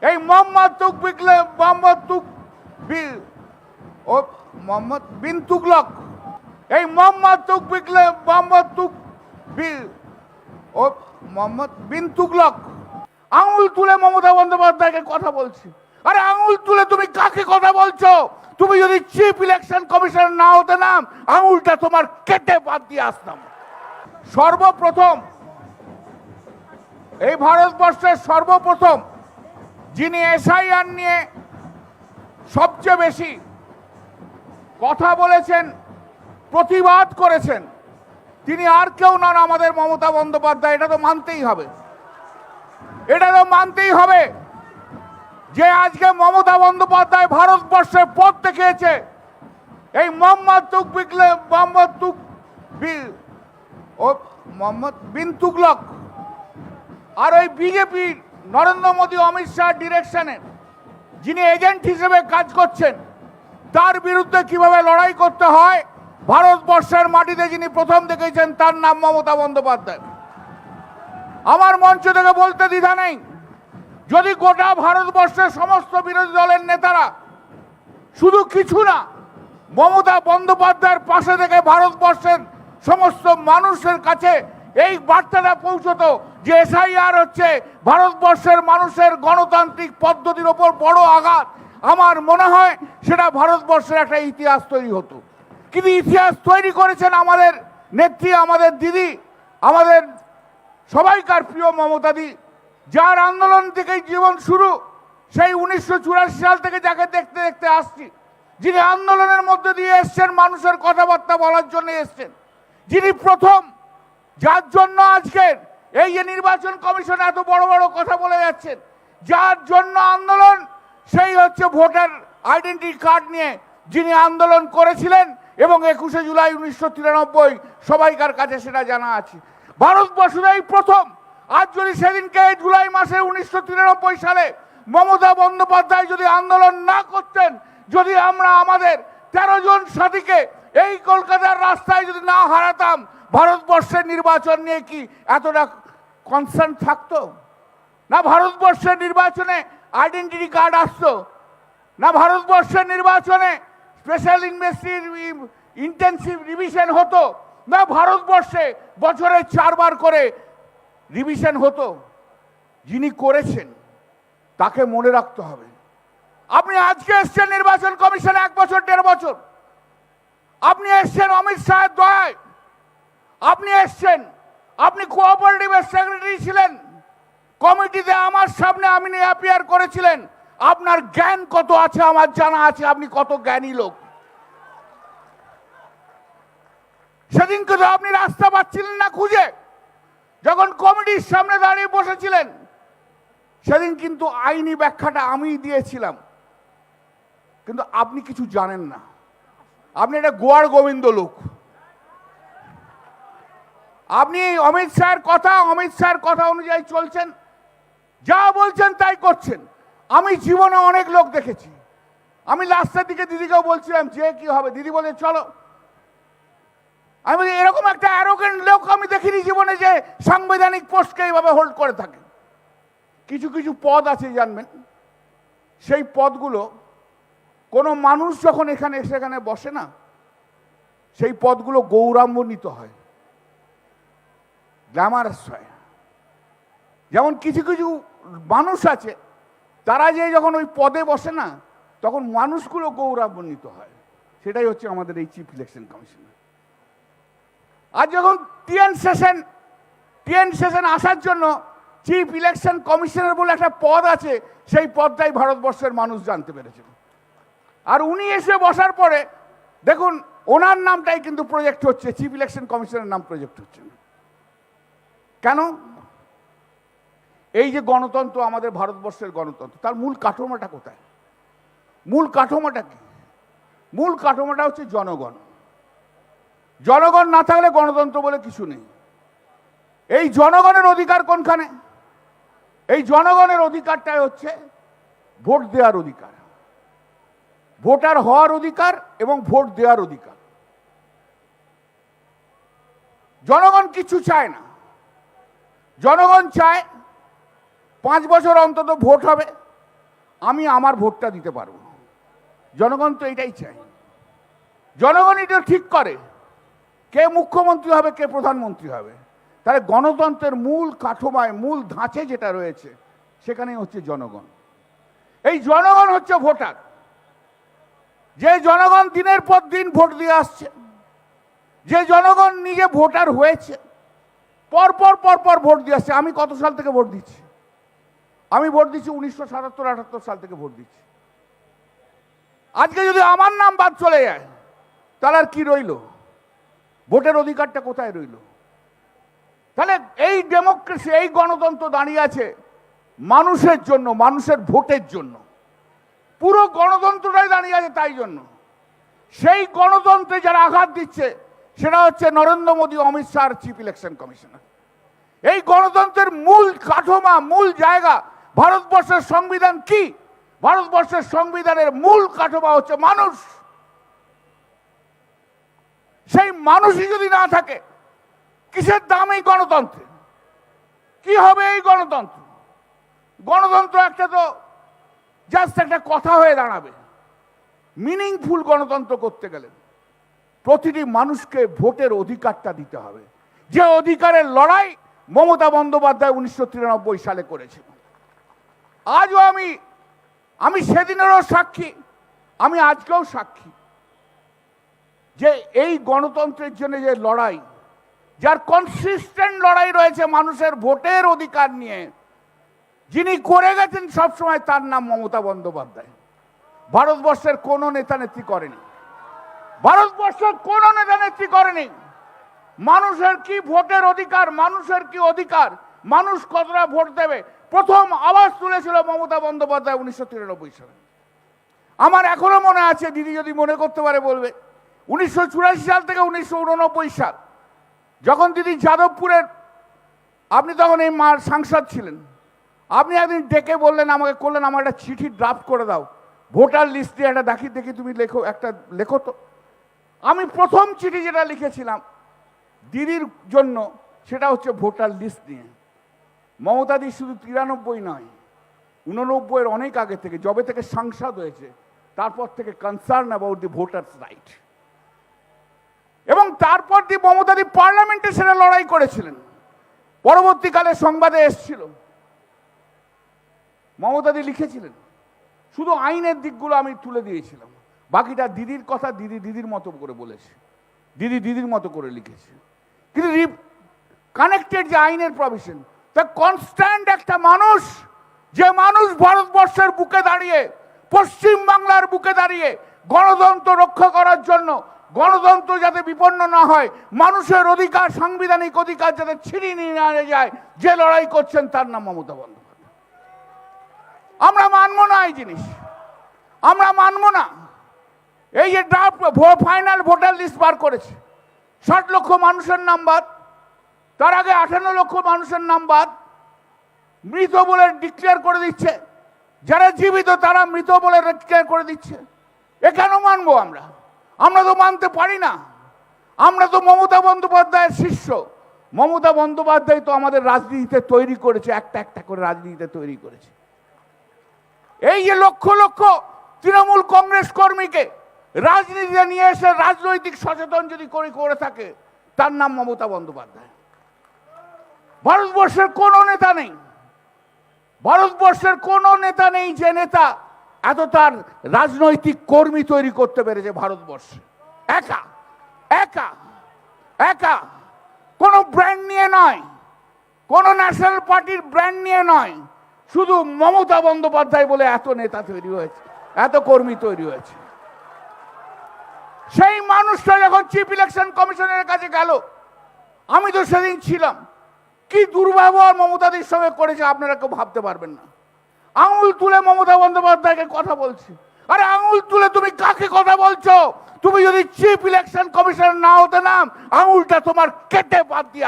এই মোহাম্মদ তুকবিকলে মোহাম্মদ তুক ও মোহাম্মদ বিন তুগলক, এই মোহাম্মদ তুকবিকলে মোহাম্মদ তুক ও মোহাম্মদ বিন তুগলক আঙুল তুলে মমতা বন্দ্যোপাধ্যায়কে কথা বলছি। আরে আঙুল তুলে তুমি কাকে কথা বলছো? তুমি যদি চিফ ইলেকশন কমিশনার না হতে নাম, আঙুলটা তোমার কেটে বাদ দিয়ে আসতাম। সর্বপ্রথম এই ভারতবর্ষের সর্বপ্রথম যিনি এসআইআর নিয়ে সবচেয়ে বেশি কথা বলেছেন, প্রতিবাদ করেছেন, তিনি আর কেউ নন, আমাদের মমতা বন্দ্যোপাধ্যায়। এটা তো মানতেই হবে, এটা তো মানতেই হবে যে আজকে মমতা বন্দ্যোপাধ্যায় ভারতবর্ষের পথ দেখিয়েছে। এই মোহাম্মদ তুকবিকলে মোহাম্মদ তুক ও মোহাম্মদ বিন তুগলক আর ওই বিজেপির নরেন্দ্র মোদী অমিত শাহ ডিরেকশনে যিনি এজেন্ট হিসেবে কাজ করছেন, তার বিরুদ্ধে কিভাবে লড়াই করতে হয় ভারতবর্ষের মাটিতে যিনি প্রথম দেখেছেন, তার নাম মমতা বন্দ্যোপাধ্যায়। আমার মঞ্চ থেকে বলতে দ্বিধা নেই, যদি গোটা ভারতবর্ষের সমস্ত বিরোধী দলের নেতারা শুধু কিছু না, মমতা বন্দ্যোপাধ্যায়ের পাশে থেকে ভারতবর্ষের সমস্ত মানুষের কাছে এই বার্তাটা পৌঁছতো যে এসআইআর হচ্ছে ভারতবর্ষের মানুষের গণতান্ত্রিক পদ্ধতির ওপর বড় আঘাত, আমার মনে হয় সেটা ভারতবর্ষের একটা ইতিহাস তৈরি হতো। কিন্তু ইতিহাস তৈরি করেছেন আমাদের নেত্রী, আমাদের দিদি, আমাদের সবাইকার প্রিয় মমতাদি, যার আন্দোলন থেকেই জীবন শুরু, সেই 1984 সাল থেকে যাকে দেখতে দেখতে আসছি, যিনি আন্দোলনের মধ্যে দিয়ে এসছেন, মানুষের কথাবার্তা বলার জন্য এসছেন, যিনি প্রথম, যার জন্য আজকের এই যে নির্বাচন কমিশন এত বড় বড় কথা বলে যাচ্ছেন, যার জন্য আন্দোলন, সেই হচ্ছে ভোটার আইডেন্টি কার্ড নিয়ে যিনি আন্দোলন করেছিলেন এবং 21শে জুলাই 1993 সবাইকার কাছে সেটা জানা আছে। ভারতবর্ষের এই প্রথম, আজ যদি সেদিনকে জুলাই মাসে 1993 সালে মমতা বন্দ্যোপাধ্যায় যদি আন্দোলন না করতেন, যদি আমরা আমাদের 13 জন সাথীকে এই কলকাতার রাস্তায় যদি না হারাতাম, ভারতবর্ষের নির্বাচন নিয়ে কি এতটা কনসার্ন থাকতো? না ভারতবর্ষের নির্বাচনে আইডেন্টিটি কার্ড আসতো, না ভারতবর্ষের নির্বাচনে স্পেশাল ইন্টেন্সিভ রিভিশন হতো, না ভারতবর্ষে বছরে 4 বার করে রিভিশন হতো। যিনি করেছেন তাকে মনে রাখতে হবে। আপনি আজকে এসছেন নির্বাচন কমিশনে 1 বছর 1.5 বছর, আপনি এসছেন অমিত শাহের দয়ায়, আপনি এসছেন, আপনি কোঅপারেটিভের সেক্রেটারি ছিলেন, কমিটিতে আমার সামনে আপনি অ্যাপিয়ার করেছিলেন। আপনার জ্ঞান কত আছে আমার জানা আছে, আপনি কত জ্ঞানী লোক। সেদিনকে তো আপনি রাস্তা পাচ্ছিলেন না খুঁজে, যখন কমিটির সামনে দাঁড়িয়ে বসেছিলেন, সেদিন কিন্তু আইনি ব্যাখ্যাটা আমিই দিয়েছিলাম, কিন্তু আপনি কিছু জানেন না। আপনি একটা গোয়ার গোবিন্দ লোক। আপনি অমিত শাহের কথা অনুযায়ী চলছেন, যা বলছেন তাই করছেন। আমি জীবনে অনেক লোক দেখেছি। আমি লাস্টের দিকে দিদিকেও বলছিলাম যে কি হবে, দিদি বলে চলো। আমি বলি এরকম একটা অ্যারোগেন্ট লোক আমি দেখিনি জীবনে যে সাংবিধানিক পোস্টকে এইভাবে হোল্ড করে থাকে। কিছু কিছু পদ আছে জানবেন, সেই পদগুলো কোনো মানুষ যখন সেখানে বসে না, সেই পদগুলো গৌরবান্বিত হয়, গ্ল্যামারাস হয়। যেমন কিছু কিছু মানুষ আছে, তারা যে যখন ওই পদে বসে না, তখন মানুষগুলো গৌরবান্বিত হয়। সেটাই হচ্ছে আমাদের এই চিফ ইলেকশন কমিশনার। আর যখন টিএন সেশন আসার জন্য চিফ ইলেকশন কমিশনার বলে একটা পদ আছে, সেই পদটাই ভারতবর্ষের মানুষ জানতে পেরেছেন। আর উনি এসে বসার পরে দেখুন ওনার নামটাই কিন্তু প্রজেক্ট হচ্ছে, চিফ ইলেকশন কমিশনের নাম প্রজেক্ট হচ্ছে না। কেন? এই যে গণতন্ত্র, আমাদের ভারতবর্ষের গণতন্ত্র, তার মূল কাঠামোটা কোথায়? মূল কাঠামোটা কি? মূল কাঠামোটা হচ্ছে জনগণ। জনগণ না থাকলে গণতন্ত্র বলে কিছু নেই। এই জনগণের অধিকার কোনখানে? এই জনগণের অধিকারটাই হচ্ছে ভোট দেওয়ার অধিকার, ভোটার হওয়ার অধিকার এবং ভোট দেওয়ার অধিকার। জনগণ কিছু চায় না। জনগণ চায় 5 বছর অন্তত ভোট হবে, আমি আমার ভোটটা দিতে পারবো। জনগণ তো এটাই চাই। জনগণ এটা ঠিক করে কে মুখ্যমন্ত্রী হবে, কে প্রধানমন্ত্রী হবে। তাহলে গণতন্ত্রের মূল কাঠামোয়, মূল ধাঁচে যেটা রয়েছে সেখানেই হচ্ছে জনগণ। এই জনগণ হচ্ছে ভোটার। যে জনগণ দিনের পর দিন ভোট দিয়ে আসছে, যে জনগণ নিজে ভোটার হয়েছে, পরপর পরপর ভোট দিয়ে আসছে। আমি কত সাল থেকে ভোট দিচ্ছি? আমি ভোট দিচ্ছি 1977-78 সাল থেকে ভোট দিচ্ছি। আজকে যদি আমার নাম বাদ চলে যায় তাহলে আর কি রইল? ভোটের অধিকারটা কোথায় রইল? তাহলে এই ডেমোক্রেসি, এই গণতন্ত্র দাঁড়িয়ে আছে মানুষের জন্য, মানুষের ভোটের জন্য। পুরো গণতন্ত্রটাই দাঁড়িয়ে আছে তাই জন্য। সেই গণতন্ত্রে যারা আঘাত দিচ্ছে সেটা হচ্ছে Narendra Modi, Amit Shah, chief election commissioner. এই গণতন্ত্রের মূল কাঠামো, মূল জায়গা ভারতবর্ষের সংবিধান কি? ভারতবর্ষের সংবিধানের মূল কাঠামো হচ্ছে মানুষ। সেই মানুষই যদি না থাকে, কিসের দাম এই গণতন্ত্রে? কি হবে এই গণতন্ত্র? গণতন্ত্র একটা তো জাস্ট একটা কথা হয়ে দাঁড়াবে। মিনিংফুল গণতন্ত্র করতে গেলে প্রতিটি মানুষকে ভোটের অধিকারটা দিতে হবে, যে অধিকারের লড়াই মমতা বন্দ্যোপাধ্যায় 1993 সালে করেছিল। আজও আমি সেদিনেরও সাক্ষী, আমি আজকেও সাক্ষী যে এই গণতন্ত্রের জন্য যে লড়াই, যার কনসিস্টেন্ট লড়াই রয়েছে মানুষের ভোটের অধিকার নিয়ে, যিনি করে গেছেন সবসময়, তার নাম মমতা বন্দ্যোপাধ্যায়। ভারতবর্ষের কোনো নেতা নেত্রী করেনি। ভারতবর্ষের কোনো নেতা নেত্রী করেনি। মানুষের কি ভোটের অধিকার, মানুষের কি অধিকার, মানুষ কতটা ভোট দেবে, প্রথম আওয়াজ তুলেছিল মমতা বন্দ্যোপাধ্যায় 1993 সালে। আমার এখনো মনে আছে, দিদি যদি মনে করতে পারে বলবে, 1984 সাল থেকে 1989 সাল, যখন দিদি যাদবপুরের, আপনি তখন এই মার সাংসদ ছিলেন, আপনি একদিন ডেকে বললেন আমাকে, করলেন আমার একটা চিঠি ড্রাফট করে দাও, ভোটার লিস্ট দিয়ে একটা দেখি তুমি লেখো তো। আমি প্রথম চিঠি যেটা লিখেছিলাম দিদির জন্য সেটা হচ্ছে ভোটার লিস্ট নিয়ে। মমতাদি শুধু 93 নয়, 89 অনেক আগে থেকে, যবে থেকে সাংসদ হয়েছে তারপর থেকে concern about the voters right. এবং তারপর দিয়ে মমতাদি পার্লামেন্টে সেটা লড়াই করেছিলেন। পরবর্তীকালে সংবাদে এসেছিল, মমতাদি লিখেছিলেন, শুধু আইনের দিকগুলো আমি তুলে দিয়েছিলাম, বাকিটা দিদির কথা দিদি দিদির মতো করে বলেছে, দিদি দিদির মতো করে লিখেছে। কিন্তু কানেক্টেড যে আইনের প্রভিশন, তা কনস্ট্যান্ট একটা মানুষ, যে মানুষ ভারতবর্ষের বুকে দাঁড়িয়ে, পশ্চিম বাংলার বুকে দাঁড়িয়ে গণতন্ত্র রক্ষা করার জন্য, গণতন্ত্র যাতে বিপন্ন না হয়, মানুষের অধিকার, সাংবিধানিক অধিকার যাতে ছিনিয়ে নিয়ে না যায়, যে লড়াই করছেন, তার নাম মমতা বন্দ্যোপাধ্যায়। আমরা মানব না এই জিনিস, আমরা মানব না। এই যে ড্রাফট ফাইনাল ভোটার লিস্ট বার করেছে, 60 লক্ষ মানুষের নাম বাদ, তার আগে 58 লক্ষ মানুষের নাম বাদ, মৃত বলে ডিক্লেয়ার করে দিচ্ছে, যারা জীবিত তারা মৃত বলে ডিক্লেয়ার করে দিচ্ছে। এ কেন মানবো আমরা? আমরা তো মানতে পারি না। আমরা তো মমতা বন্দ্যোপাধ্যায়ের শিষ্য। মমতা বন্দ্যোপাধ্যায় তো আমাদের রাজনীতিতে তৈরি করেছে, একটা একটা করে রাজনীতিতে তৈরি করেছে। এই যে লক্ষ লক্ষ তৃণমূল কংগ্রেস কর্মীকে রাজনীতিতে নিয়ে এসে রাজনৈতিক সচেতন যদি করে থাকে, তার নাম মমতা বন্দ্যোপাধ্যায়। ভারতবর্ষের কোনো নেতা নেই, ভারতবর্ষের কোনো নেতা নেই যে নেতা এত তার রাজনৈতিক কর্মী তৈরি করতে পেরেছে ভারতবর্ষে। একা একা একা, কোনো ব্র্যান্ড নিয়ে নয়, কোনো ন্যাশনাল পার্টির ব্র্যান্ড নিয়ে নয়, শুধু মমতা বন্দ্যোপাধ্যায় বলে এত নেতা তৈরি হয়েছে, এত কর্মী তৈরি হয়েছে। সেই মানুষটা যখন চিফ ইলেকশন কমিশনের কাছে গেল, আমি তো সেদিন ছিলাম, কি দুর্ব্যবহার মমতাদির সঙ্গে করেছে আপনারা কেউ ভাবতে পারবেন না। আঙুল তুলে মমতা বন্দ্যোপাধ্যায়কে কথা বলছে। আরে আঙুল তুলে তুমি কাকে কথা বলছো? তুমি যদি চিফ ইলেকশন কমিশনার না হতে নাম, আঙুলটা তোমার কেটে বাদ দিয়ে